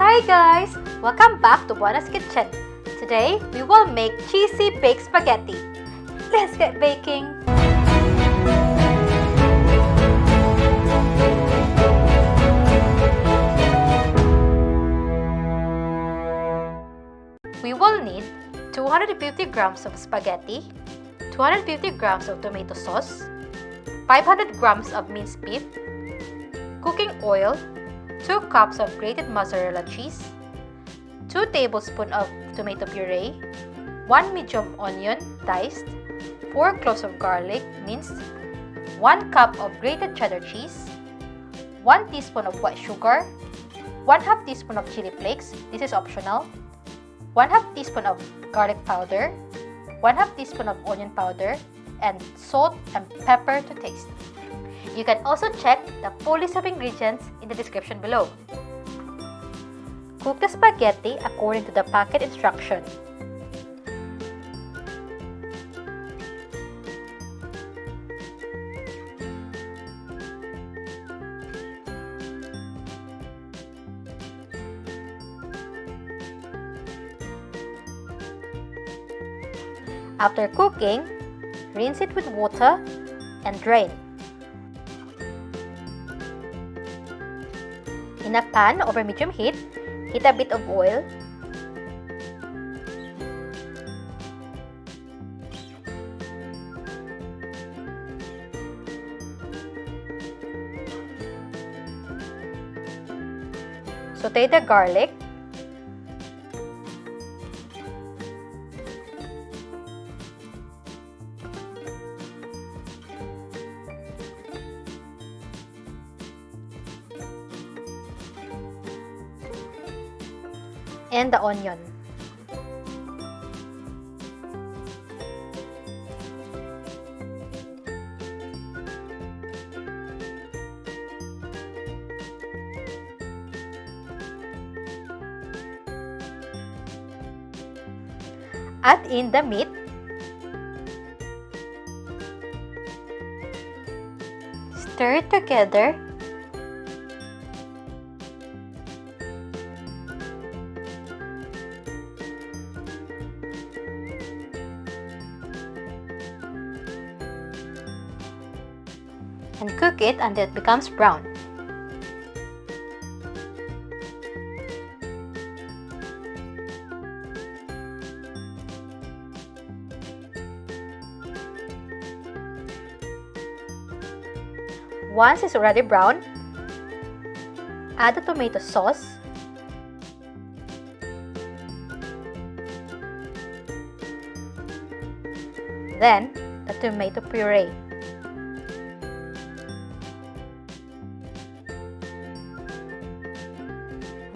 Hi guys! Welcome back to Buana's Kitchen. Today, we will make cheesy baked spaghetti. Let's get baking! We will need 250 grams of spaghetti, 250 grams of tomato sauce, 500 grams of minced beef, cooking oil, 2 cups of grated mozzarella cheese, 2 tablespoons of tomato puree, 1 medium onion diced, 4 cloves of garlic minced, 1 cup of grated cheddar cheese, 1 teaspoon of white sugar, 1/2 teaspoon of chili flakes, this is optional, 1/2 teaspoon of garlic powder, 1/2 teaspoon of onion powder, and salt and pepper to taste. You can also check the full list of ingredients in the description below. Cook the spaghetti according to the packet instruction. After cooking, rinse it with water and drain. In a pan over medium heat, heat a bit of oil. Saute the garlic. And the onion. Add in the meat. Stir it together. And cook it until it becomes brown. Once it's already brown, add the tomato sauce, then the tomato puree.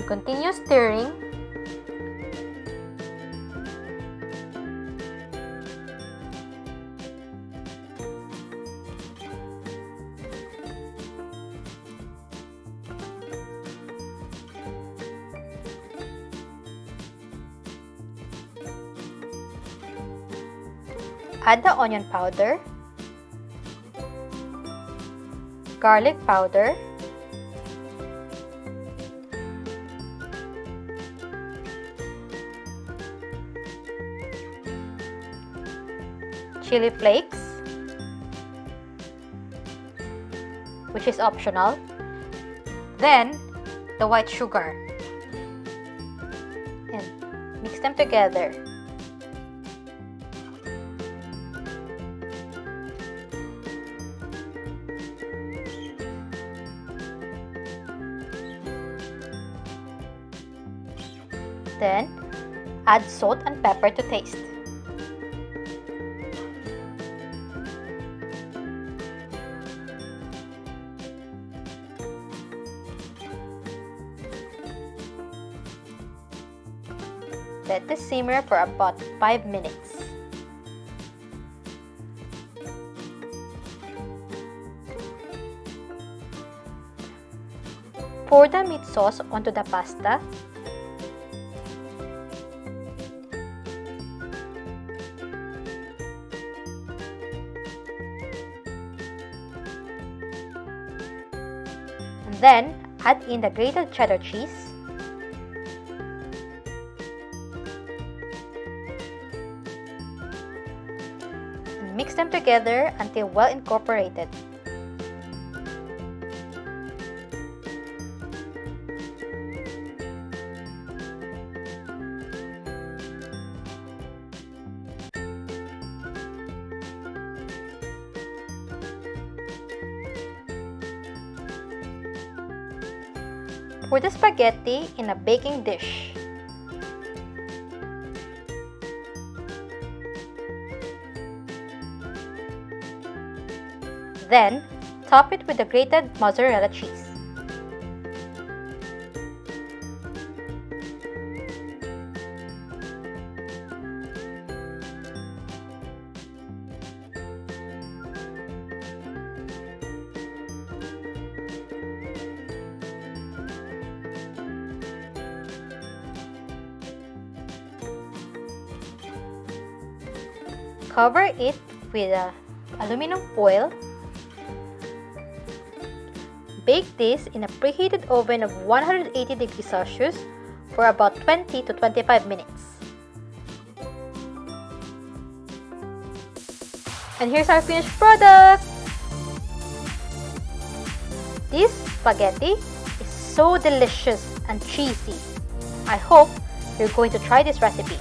Continue stirring. Add the onion powder, garlic powder, chili flakes, which is optional, then the white sugar, and mix them together. Then add salt and pepper to taste. Let this simmer for about 5 minutes. Pour the meat sauce onto the pasta. And then add in the grated cheddar cheese, and mix them together until well incorporated. Pour the spaghetti in a baking dish. Then, top it with the grated mozzarella cheese. Cover it with aluminum foil. Bake this in a preheated oven of 180 degrees Celsius for about 20 to 25 minutes. And here's our finished product! This spaghetti is so delicious and cheesy. I hope you're going to try this recipe.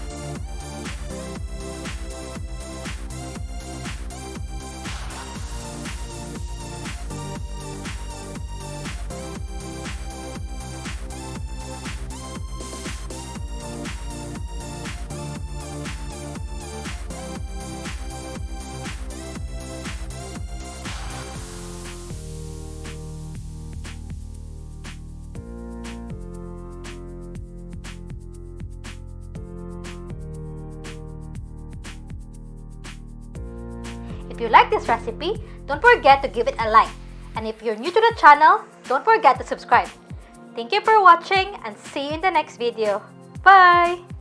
If you like this recipe, don't forget to give it a like. And if you're new to the channel, don't forget to subscribe. Thank you for watching and see you in the next video. Bye!